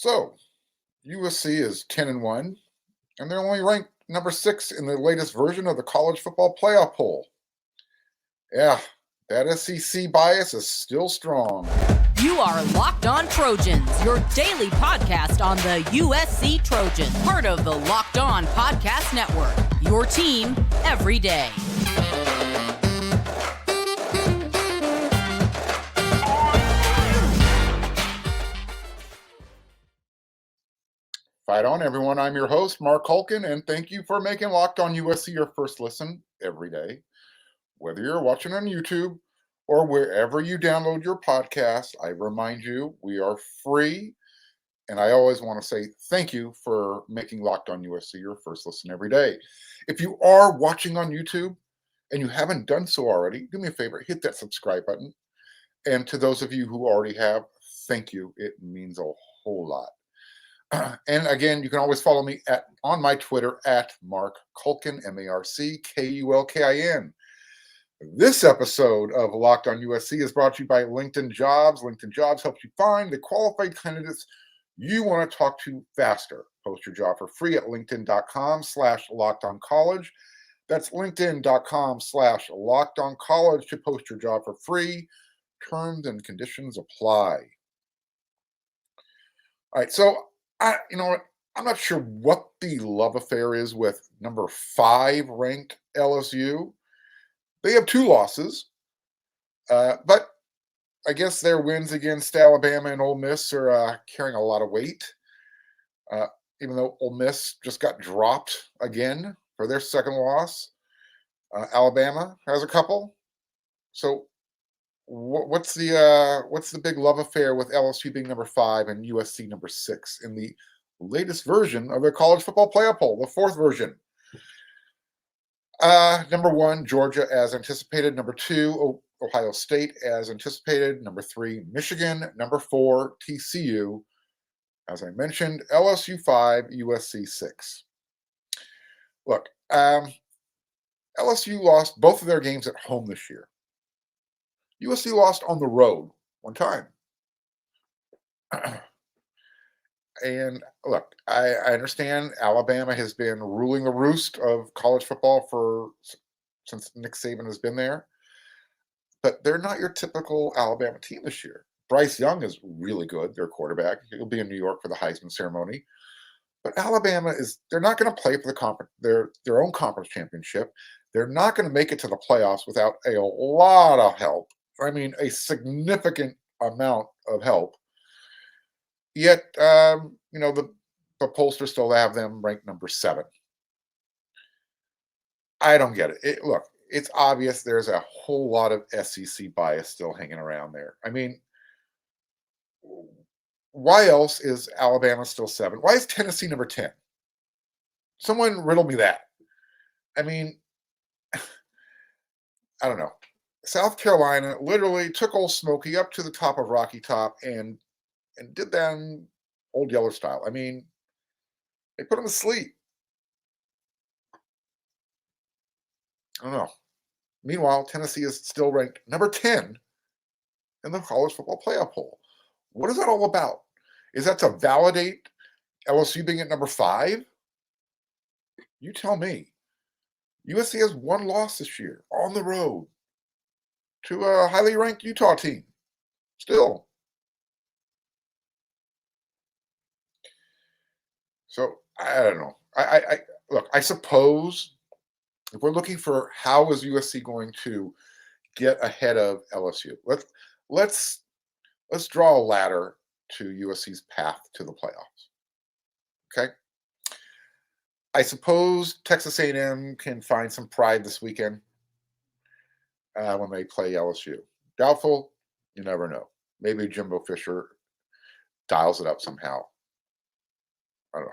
So, USC is 10-1, and they're only ranked number 6 in the latest version of the college football playoff poll. Yeah, that SEC bias is still strong. You are Locked On Trojans, your daily podcast on the USC Trojans, part of the Locked On Podcast Network, your team every day. Fight on, everyone. I'm your host, Mark Hulkin, and thank you for making Locked On USC your first listen every day. Whether you're watching on YouTube or wherever you download your podcast, I remind you we are free. And I always want to say thank you for making Locked On USC your first listen every day. If you are watching on YouTube and you haven't done so already, do me a favor, hit that subscribe button. And to those of you who already have, thank you. It means a whole lot. And again, you can always follow me on my Twitter at Mark Culkin, MarkKulkin. This episode of Locked On USC is brought to you by LinkedIn Jobs. LinkedIn Jobs helps you find the qualified candidates you want to talk to faster. Post your job for free at linkedin.com/lockedoncollege. That's linkedin.com/lockedoncollege to post your job for free. Terms and conditions apply. All right, so I'm not sure what the love affair is with number 5 ranked LSU. They have 2 losses, but I guess their wins against Alabama and Ole Miss are carrying a lot of weight, even though Ole Miss just got dropped again for their second loss. Alabama has a couple. So what's the big love affair with LSU being number 5 and USC number 6 in the latest version of the college football playoff poll, the 4th version? Number 1, Georgia as anticipated. Number 2, Ohio State as anticipated. Number 3, Michigan. Number 4, TCU. As I mentioned, LSU 5, USC 6. Look, LSU lost both of their games at home this year. USC lost on the road one time. And look, I understand Alabama has been ruling the roost of college football since Nick Saban has been there. But they're not your typical Alabama team this year. Bryce Young is really good, their quarterback. He'll be in New York for the Heisman ceremony. But Alabama they're not going to play for their own conference championship. They're not going to make it to the playoffs without a lot of help. I mean, a significant amount of help. Yet, the pollsters still have them ranked number 7. I don't get it. Look, it's obvious there's a whole lot of SEC bias still hanging around there. I mean, why else is Alabama still 7? Why is Tennessee number 10? Someone riddle me that. I mean, I don't know. South Carolina literally took Old Smoky up to the top of Rocky Top and did that in Old Yeller style. I mean, they put him to sleep. I don't know. Meanwhile, Tennessee is still ranked number 10 in the college football playoff poll. What is that all about? Is that to validate LSU being at number 5? You tell me. USC has 1 loss this year on the road to a highly ranked Utah team. Still. So, I don't know. Look, I suppose if we're looking for how is USC going to get ahead of LSU, let's draw a ladder to USC's path to the playoffs. Okay? I suppose Texas A&M can find some pride this weekend when they play LSU. Doubtful, you never know. Maybe Jimbo Fisher dials it up somehow. I don't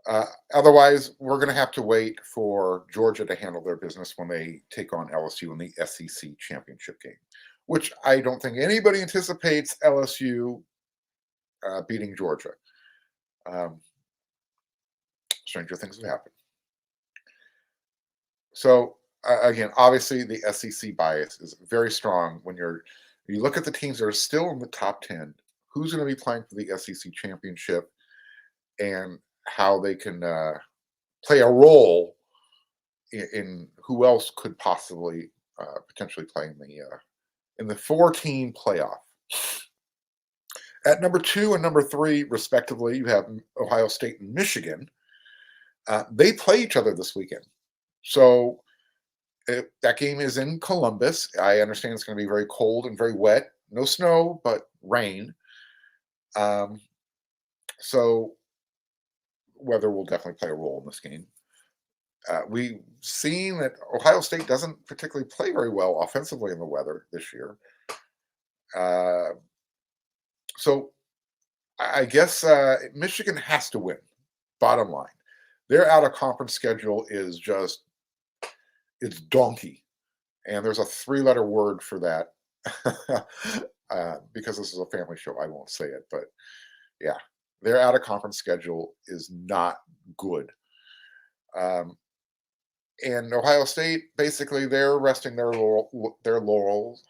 know. Otherwise, we're going to have to wait for Georgia to handle their business when they take on LSU in the SEC championship game, which I don't think anybody anticipates LSU beating Georgia. Stranger things have happened. So, again, obviously the SEC bias is very strong when you look at the teams that are still in the top 10 who's going to be playing for the SEC championship and how they can play a role in who else could possibly potentially play in the 4-team playoff. At number 2 and number 3, respectively, you have Ohio State and Michigan. They play each other this weekend. So that game is in Columbus. I understand it's going to be very cold and very wet. No snow, but rain. So weather will definitely play a role in this game. We've seen that Ohio State doesn't particularly play very well offensively in the weather this year. So I guess Michigan has to win, bottom line. Their out-of-conference schedule is just, it's donkey. And there's a 3-letter word for that. Because this is a family show, I won't say it. But yeah, their out-of-conference schedule is not good. And Ohio State, basically, they're resting their laurels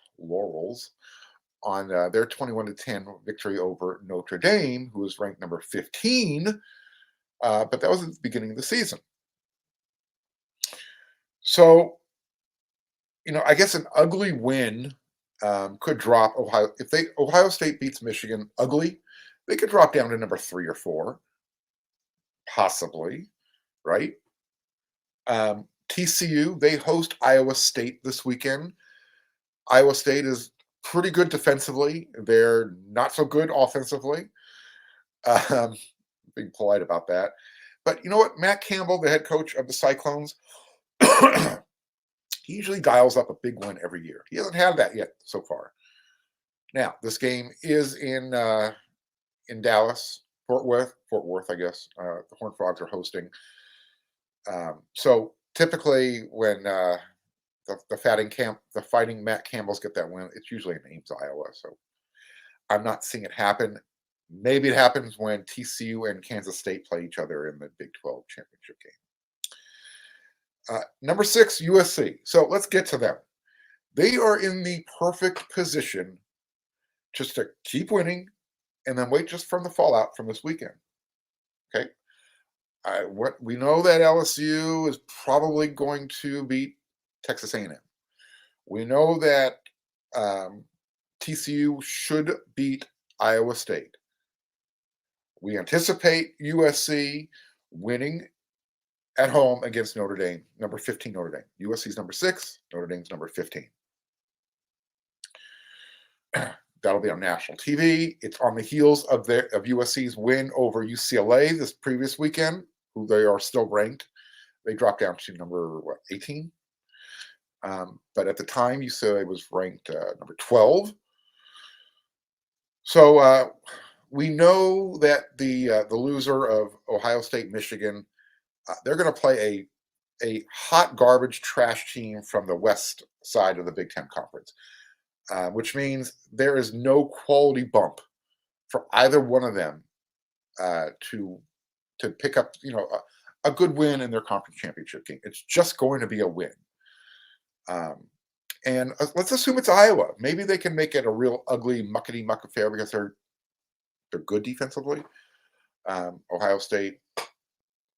on their 21-10 victory over Notre Dame, who was ranked number 15. But that was at the beginning of the season. So, I guess an ugly win could drop Ohio. If Ohio State beats Michigan ugly, they could drop down to number 3 or 4, possibly, right? TCU, they host Iowa State this weekend. Iowa State is pretty good defensively. They're not so good offensively. Being polite about that. But you know what? Matt Campbell, the head coach of the Cyclones, he usually dials up a big win every year. He hasn't had that yet so far. Now, this game is in Dallas, Fort Worth, I guess. The Horned Frogs are hosting. So typically, when the fighting Matt Campbells get that win, it's usually in Ames, Iowa. So I'm not seeing it happen. Maybe it happens when TCU and Kansas State play each other in the Big 12 championship game. Number 6, USC. So let's get to them. They are in the perfect position just to keep winning and then wait just from the fallout from this weekend. Okay. We know that LSU is probably going to beat Texas A&M. We know that TCU should beat Iowa State. We anticipate USC winning at home against Notre Dame, number 15 Notre Dame. USC's number 6, Notre Dame's number 15. That'll be on national TV. It's on the heels of USC's win over UCLA this previous weekend, who they are still ranked. They dropped down to number 18. But at the time, UCLA was ranked number 12. So we know that the loser of Ohio State, Michigan, they're going to play a hot garbage trash team from the west side of the Big Ten Conference, which means there is no quality bump for either one of them to pick up, a good win in their conference championship game. It's just going to be a win. And let's assume it's Iowa. Maybe they can make it a real ugly muckety-muck affair because they're good defensively. Ohio State,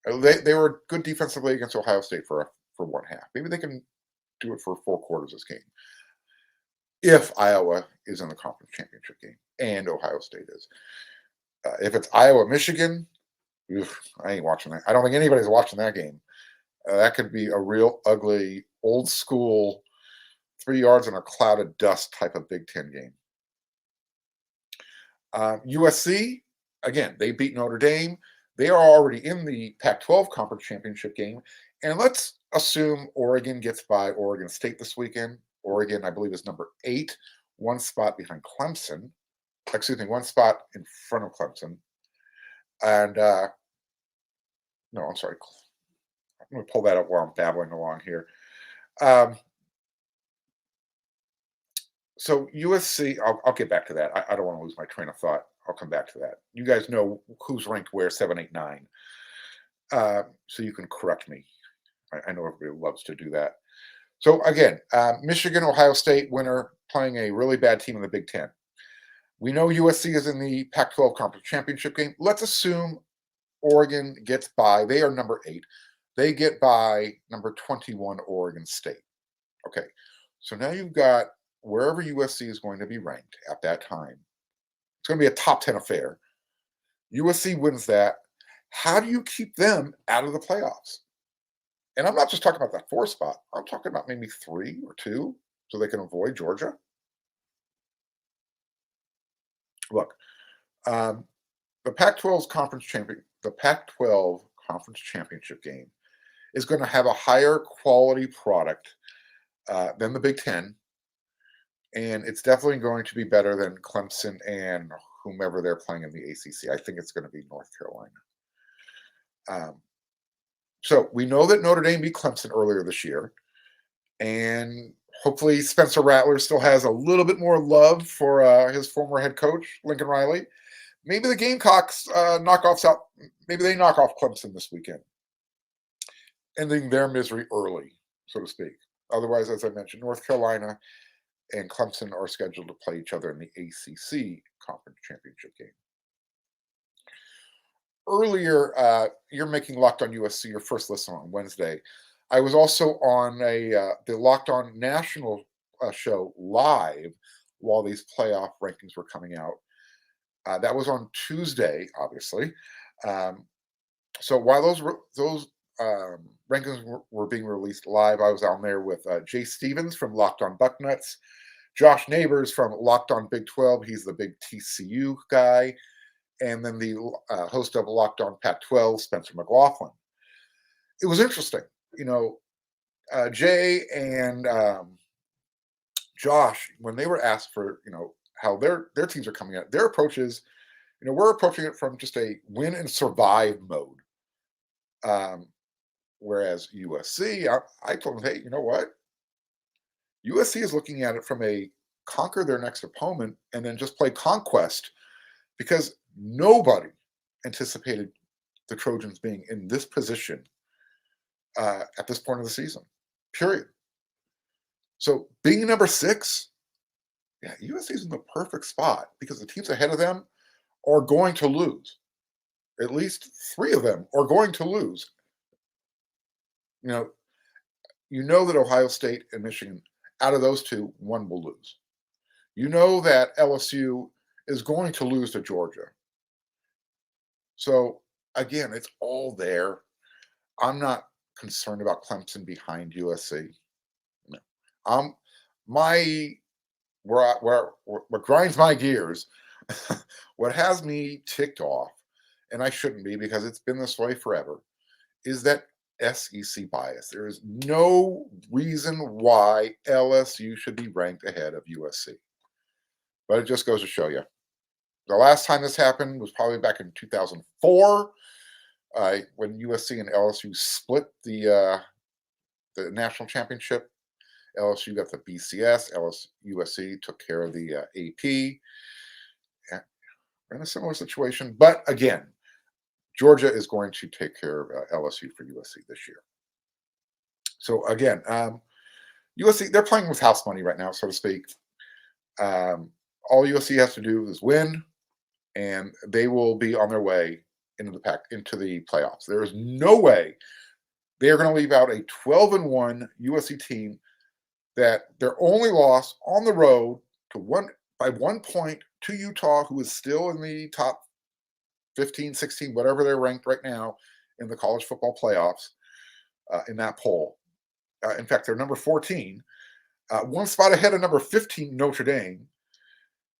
they were good defensively against Ohio State for one half. Maybe they can do it for 4 quarters this game. If Iowa is in the conference championship game and Ohio State is. If it's Iowa-Michigan, I ain't watching that. I don't think anybody's watching that game. That could be a real ugly, old-school, 3 yards in a cloud of dust type of Big Ten game. USC, again, they beat Notre Dame. They are already in the Pac-12 conference championship game. And let's assume Oregon gets by Oregon State this weekend. Oregon, I believe, is number 8, 1 spot behind Clemson. 1 spot in front of Clemson. And, no, I'm sorry. I'm going to pull that up while I'm babbling along here. So USC, I'll get back to that. I don't want to lose my train of thought. I'll come back to that. You guys know who's ranked where, 7, 8, 9. So you can correct me. I know everybody loves to do that. So again, Michigan, Ohio State winner playing a really bad team in the Big Ten. We know USC is in the Pac-12 Conference Championship game. Let's assume Oregon gets by. They are number 8. They get by number 21 Oregon State. Okay, so now you've got wherever USC is going to be ranked at that time. It's going to be a top 10 affair. USC wins that. How do you keep them out of the playoffs? And I'm not just talking about that 4 spot. I'm talking about maybe 3 or 2 so they can avoid Georgia. Look, the Pac-12 conference championship game is going to have a higher quality product than the Big Ten, and it's definitely going to be better than Clemson and whomever they're playing in the ACC. I think it's going to be North Carolina. So we know that Notre Dame beat Clemson earlier this year, and hopefully Spencer Rattler still has a little bit more love for his former head coach, Lincoln Riley. Maybe the Gamecocks knock off Clemson this weekend, ending their misery early, so to speak. Otherwise, as I mentioned, North Carolina and Clemson are scheduled to play each other in the ACC Conference Championship game. Earlier, you're making Locked On USC your first listen on Wednesday. I was also on the Locked On National show live while these playoff rankings were coming out. That was on Tuesday, obviously. So while those rankings were being released live, I was on there with Jay Stevens from Locked On Bucknuts, Josh Neighbors from Locked On Big 12. He's the big TCU guy. And then the host of Locked On Pac-12, Spencer McLaughlin. It was interesting. Jay and Josh, when they were asked for, how their teams are coming out, their approach is, we're approaching it from just a win and survive mode. Whereas USC, I told them, hey, you know what? USC is looking at it from a conquer their next opponent and then just play conquest, because nobody anticipated the Trojans being in this position at this point of the season, period. So being number 6, USC is in the perfect spot because the teams ahead of them are going to lose. At least 3 of them are going to lose. You know that Ohio State and Michigan, out of those 2, 1 will lose. You know that LSU is going to lose to Georgia. So, again, it's all there. I'm not concerned about Clemson behind USC. No. What grinds my gears, what has me ticked off, and I shouldn't be because it's been this way forever, is that SEC bias. There is no reason why LSU should be ranked ahead of USC. But it just goes to show you. The last time this happened was probably back in 2004 when USC and LSU split the national championship. LSU got the BCS. USC took care of the AP. We're in a similar situation. But again, Georgia is going to take care of LSU for USC this year. So again, USC, they're playing with house money right now, so to speak. All USC has to do is win, and they will be on their way into the playoffs. There is no way they are going to leave out a 12-1 USC team that their only loss on the road by 1 point to Utah, who is still in the top 15, 16, whatever they're ranked right now in the college football playoffs in that poll. In fact, they're number 14, 1 spot ahead of number 15, Notre Dame.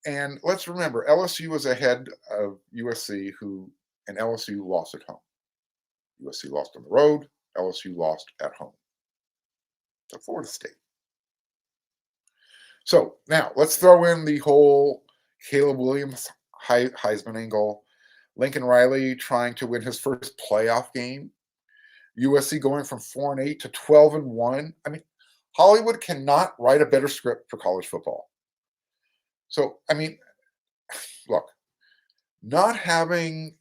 And let's remember, LSU was ahead of USC, and LSU lost at home. USC lost on the road. LSU lost at home to Florida State. So now let's throw in the whole Caleb Williams Heisman angle. Lincoln Riley trying to win his first playoff game. USC going from 4-8 to 12-1. I mean, Hollywood cannot write a better script for college football. So, I mean, look, not having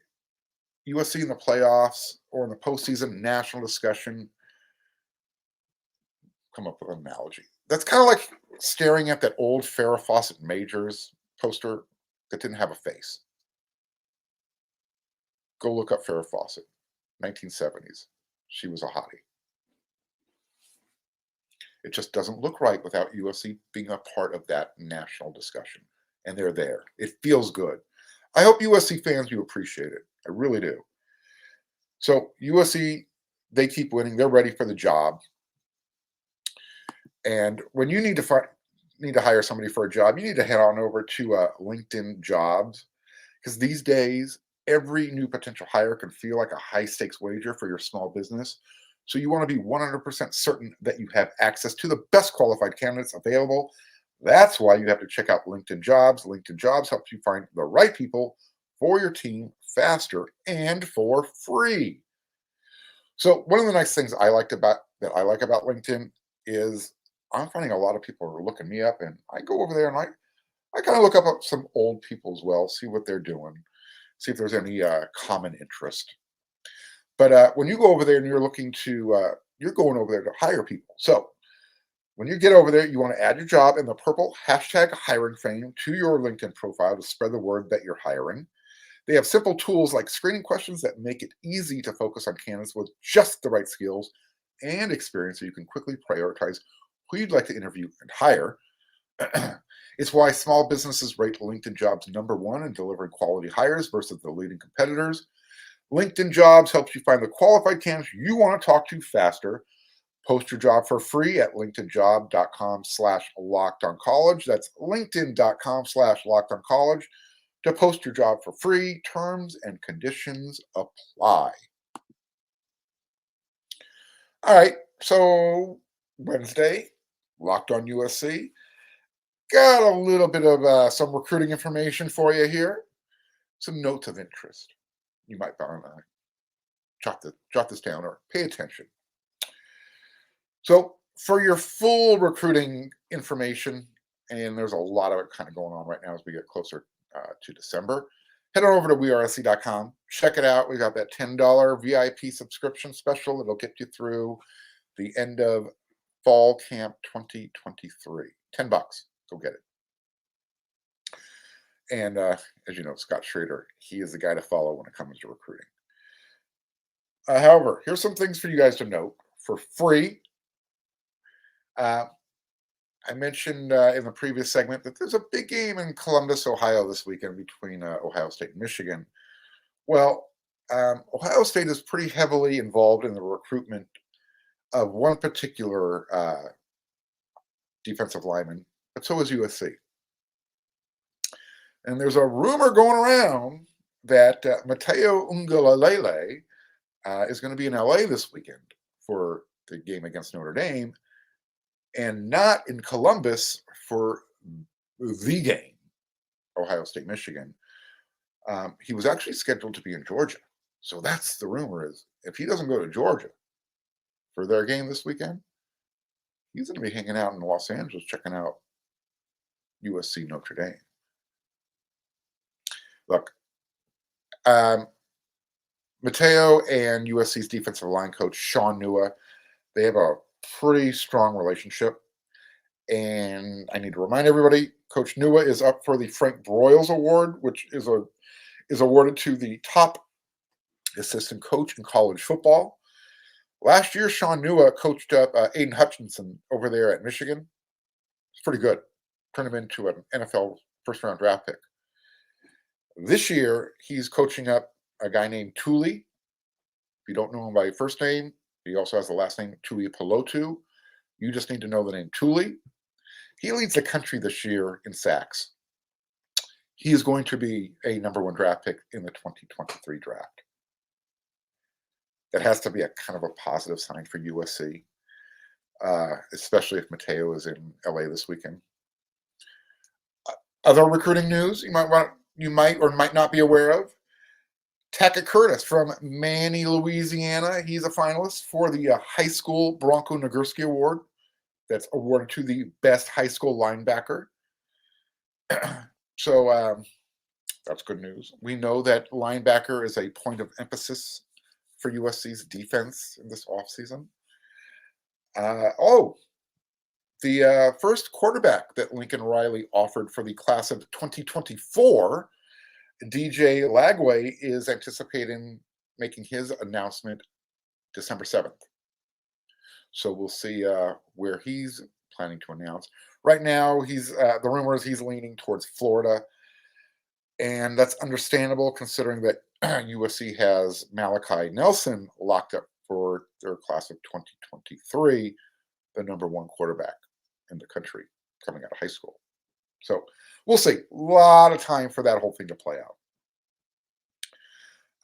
USC in the playoffs or in the postseason national discussion, come up with an analogy. That's kind of like staring at that old Farrah Fawcett Majors poster that didn't have a face. Go look up Farrah Fawcett, 1970s. She was a hottie. It just doesn't look right without USC being a part of that national discussion. And they're there. It feels good. I hope USC fans do appreciate it. I really do. So USC, they keep winning. They're ready for the job. And when you need to hire somebody for a job, you need to head on over to LinkedIn Jobs, because these days every new potential hire can feel like a high stakes wager for your small business. So you want to be 100% certain that you have access to the best qualified candidates available. That's why you have to check out LinkedIn Jobs. LinkedIn Jobs helps you find the right people for your team faster and for free. So one of the nice things I like about LinkedIn is I'm finding a lot of people are looking me up, and I go over there and I kind of look up some old people as well, see what they're doing, see if there's any common interest. But when you go over there and you're you're going over there to hire people. So when you get over there, you want to add your job and the purple hashtag hiring fame to your LinkedIn profile to spread the word that you're hiring. They have simple tools like screening questions that make it easy to focus on candidates with just the right skills and experience so you can quickly prioritize who you'd like to interview and hire. It's why small businesses rate LinkedIn Jobs #1 in delivering quality hires versus the leading competitors. LinkedIn Jobs helps you find the qualified candidates you want to talk to faster. Post your job for free at linkedinjob.com/lockedoncollege. That's linkedin.com/lockedoncollege to post your job for free. Terms and conditions apply. All right, so Wednesday, Locked on USC. Got a little bit of some recruiting information for you here. Some notes of interest. You might want to jot this down or pay attention. So for your full recruiting information, and there's a lot of it kind of going on right now as we get closer to December, head on over to wersc.com. Check it out. We got that $10 VIP subscription special. It'll get you through the end of fall camp 2023. $10. Go get it. And as you know, Scott Schrader, he is the guy to follow when it comes to recruiting. However, here's some things for you guys to note for free. I mentioned in the previous segment that there's a big game in Columbus, Ohio this weekend between Ohio State and Michigan. Well, Ohio State is pretty heavily involved in the recruitment of one particular defensive lineman, but so is USC. And there's a rumor going around that Matayo Uiagalelei is going to be in LA this weekend for the game against Notre Dame, and not in Columbus for the game, Ohio State, Michigan. He was actually scheduled to be in Georgia. So that's the rumor, is if he doesn't go to Georgia for their game this weekend, he's going to be hanging out in Los Angeles checking out USC Notre Dame. Look, Mateo and USC's defensive line coach, Sean Nua, they have a pretty strong relationship. And I need to remind everybody, Coach Nua is up for the Frank Broyles Award, which is awarded to the top assistant coach in college football. Last year, Sean Nua coached up Aiden Hutchinson over there at Michigan. It's pretty good. Turned him into an NFL first-round draft pick. This year, he's coaching up a guy named Tuli. If you don't know him by first name, he also has the last name Tuli Pelotu. You just need to know the name Tuli. He leads the country this year in sacks. He is going to be a #1 draft pick in the 2023 draft. That has to be a kind of a positive sign for USC, especially if Mateo is in LA this weekend. Other recruiting news you might or might not be aware of. Tackett Curtis from Manny, Louisiana. He's a finalist for the High School Bronco Nagurski Award. That's awarded to the best high school linebacker. So that's good news. We know that linebacker is a point of emphasis for USC's defense in this offseason. the first quarterback that Lincoln Riley offered for the class of 2024, DJ Lagway, is anticipating making his announcement December 7th. So we'll see where he's planning to announce. Right now, the rumor is he's leaning towards Florida, and that's understandable considering that USC has Malachi Nelson locked up for their class of 2023, the number one quarterback in the country coming out of high school. So we'll see. A lot of time for that whole thing to play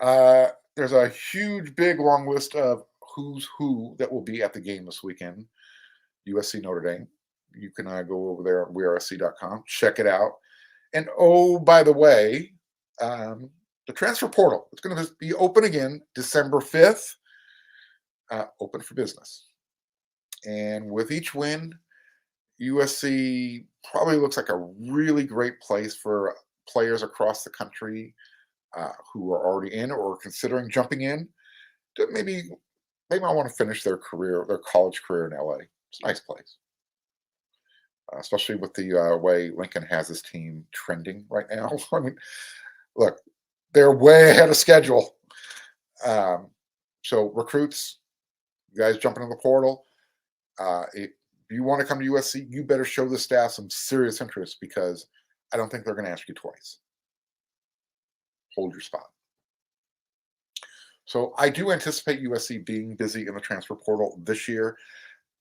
out. There's a huge, big, long list of who's who that will be at the game this weekend. USC Notre Dame. You can go over there on wearesc.com, check it out. And oh, by the way, the transfer portal, it's going to be open again December 5th, open for business. And with each win, USC probably looks like a really great place for players across the country who are already in or considering jumping in to maybe I want to finish their college career in LA. It's a nice place, especially with the way Lincoln has his team trending right now. I mean, look, they're way ahead of schedule. So recruits, you guys jumping in the portal. If you want to come to USC, you better show the staff some serious interest because I don't think they're going to ask you twice. Hold your spot. So I do anticipate USC being busy in the transfer portal this year.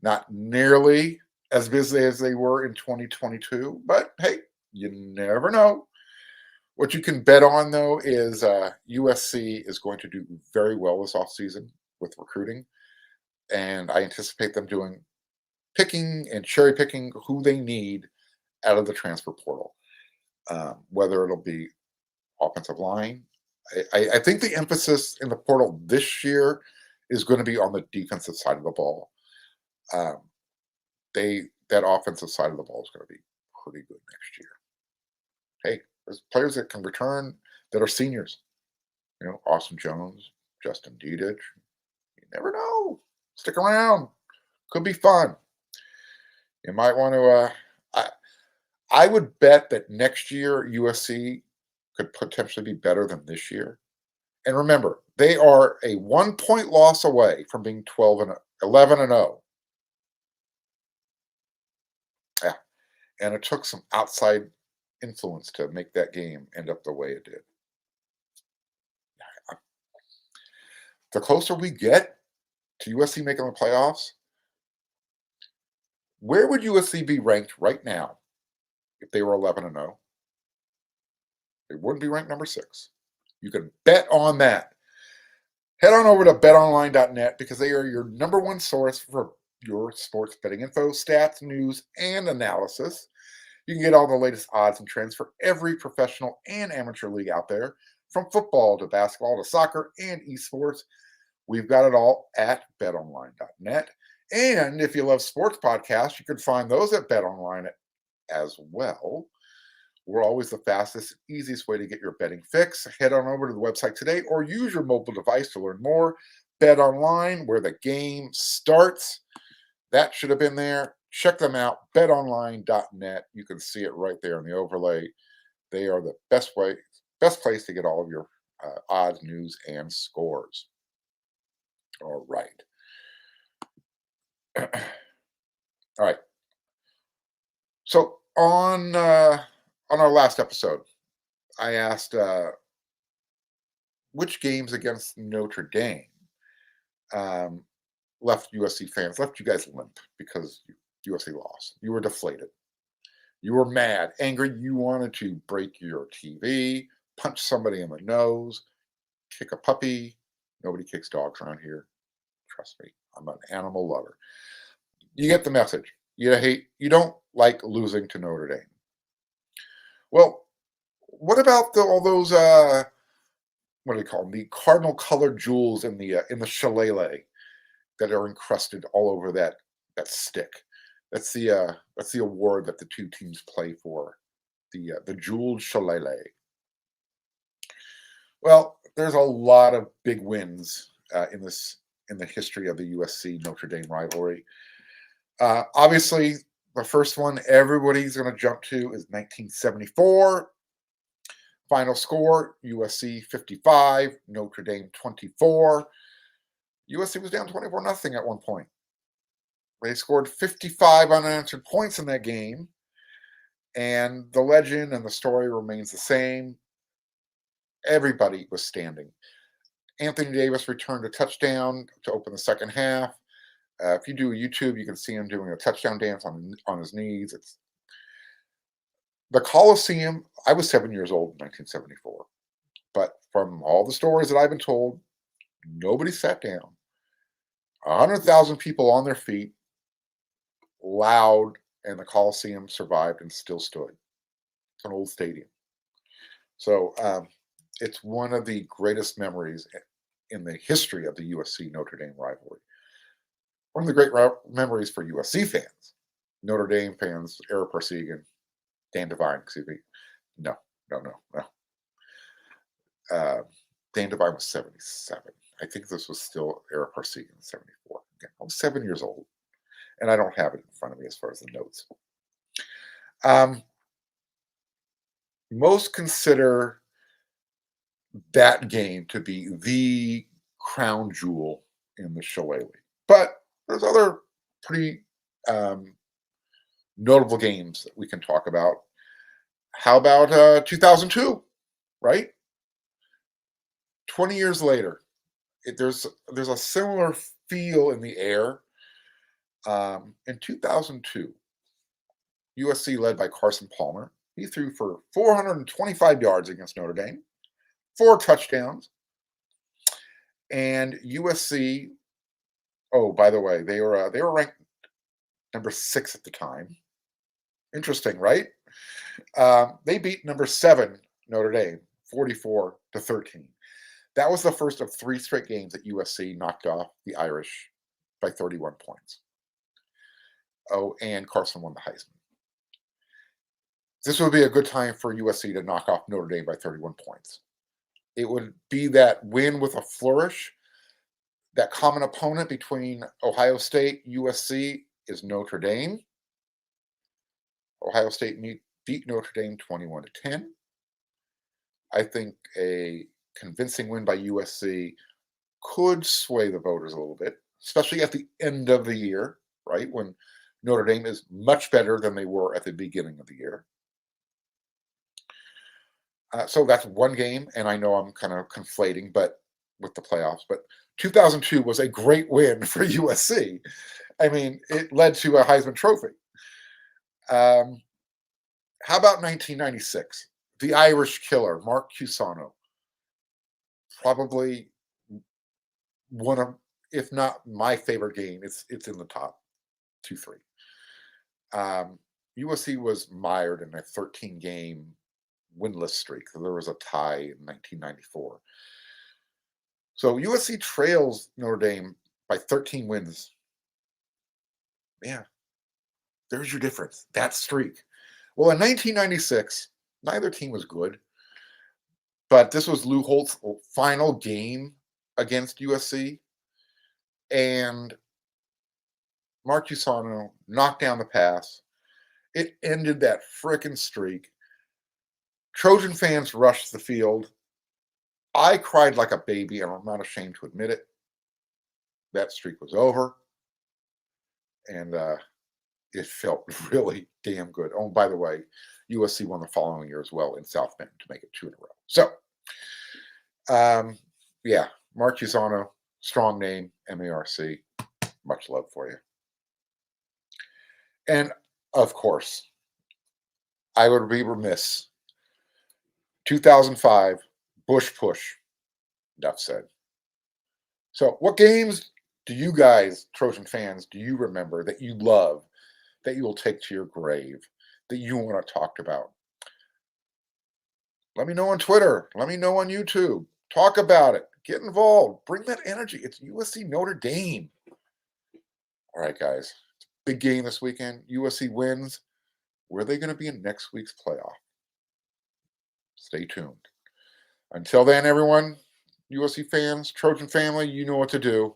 Not nearly as busy as they were in 2022, but hey, you never know. What you can bet on, though, is USC is going to do very well this offseason with recruiting. And I anticipate them picking and cherry picking who they need out of the transfer portal, whether it'll be offensive line. I think the emphasis in the portal this year is going to be on the defensive side of the ball. That offensive side of the ball is going to be pretty good next year. Hey, there's players that can return that are seniors. You know, Austin Jones, Justin Dedich. You never know. Stick around. Could be fun. You might want to. I would bet that next year USC could potentially be better than this year. And remember, they are a 1-point loss away from being 11-0. Yeah. And it took some outside influence to make that game end up the way it did. The closer we get to USC making the playoffs, where would USC be ranked right now if they were 11-0? They wouldn't be ranked number 6. You can bet on that. Head on over to betonline.net because they are your number one source for your sports betting info, stats, news, and analysis. You can get all the latest odds and trends for every professional and amateur league out there, from football to basketball to soccer and esports. We've got it all at betonline.net. And if you love sports podcasts, you can find those at BetOnline as well. We're always the fastest, easiest way to get your betting fix. Head on over to the website today or use your mobile device to learn more. BetOnline, where the game starts. That should have been there. Check them out, betonline.net. You can see it right there in the overlay. They are the best place to get all of your odds, news, and scores. All right. All right. So on our last episode, I asked which games against Notre Dame left you guys limp because USC lost. You were deflated. You were mad, angry. You wanted to break your TV, punch somebody in the nose, kick a puppy. Nobody kicks dogs around here. Trust me, I'm an animal lover. You get the message. You don't like losing to Notre Dame. Well, what about all those what do they call them? The cardinal colored jewels in the shillelagh that are encrusted all over that stick. That's the award that the two teams play for, the jeweled shillelagh. Well, there's a lot of big wins in the history of the USC Notre Dame rivalry. Obviously, the first one everybody's going to jump to is 1974. Final score, USC 55, Notre Dame 24. USC was down 24-0 at one point. They scored 55 unanswered points in that game, and the legend and the story remains the same. Everybody was standing. Anthony Davis returned a touchdown to open the second half. If you do a YouTube, you can see him doing a touchdown dance on his knees. It's the Coliseum. I was 7 years old in 1974, but from all the stories that I've been told, nobody sat down. 100,000 people on their feet, loud, and the Coliseum survived and still stood. It's an old stadium. So it's one of the greatest memories in the history of the USC Notre Dame rivalry. One of the great memories for USC fans. Notre Dame fans, Era Parsegan, Dan Devine, excuse me. No. Dan Devine was 77. I think this was still Era Parsegan, 74. Again, I was 7 years old, and I don't have it in front of me as far as the notes. Most consider that game to be the crown jewel in the shillelagh. But there's other pretty notable games that we can talk about. How about 2002, right? 20 years later, there's a similar feel in the air. In 2002, USC led by Carson Palmer. He threw for 425 yards against Notre Dame, 4 touchdowns. And USC, oh, by the way, they were ranked number 6 at the time. Interesting, right? They beat number 7 Notre Dame, 44-13. That was the first of 3 straight games that USC knocked off the Irish by 31 points. Oh, and Carson won the Heisman. This would be a good time for USC to knock off Notre Dame by 31 points. It would be that win with a flourish. That common opponent between Ohio State, USC is Notre Dame. Ohio State beat Notre Dame 21-10. I think a convincing win by USC could sway the voters a little bit, especially at the end of the year, right? When Notre Dame is much better than they were at the beginning of the year. So that's one game, and I know I'm kind of conflating, but with the playoffs. But 2002 was a great win for USC. I mean, it led to a Heisman Trophy. How about 1996? The Irish Killer, Mark Cusano. Probably one of, if not my favorite game. It's in the top 2-3. USC was mired in a 13-game winless streak. There was a tie in 1994. So USC trails Notre Dame by 13 wins. Yeah, there's your difference. That streak. Well, in 1996, neither team was good, but this was Lou Holtz's final game against USC, and Mark Cusano knocked down the pass. It ended that frickin' streak. Trojan fans rushed the field. I cried like a baby, and I'm not ashamed to admit it. That streak was over, and it felt really damn good. Oh, by the way, USC won the following year as well in South Bend to make it 2 in a row. So, yeah, Mark Cusano, strong name, MARC. Much love for you. And, of course, I would be remiss. 2005, Bush Push. Enough said. So, what games do you guys, Trojan fans, do you remember that you love, that you will take to your grave, that you want to talk about? Let me know on Twitter. Let me know on YouTube. Talk about it. Get involved. Bring that energy. It's USC Notre Dame. All right, guys. It's a big game this weekend. USC wins. Where are they going to be in next week's playoff? Stay tuned. Until then, everyone, USC fans, Trojan family, you know what to do.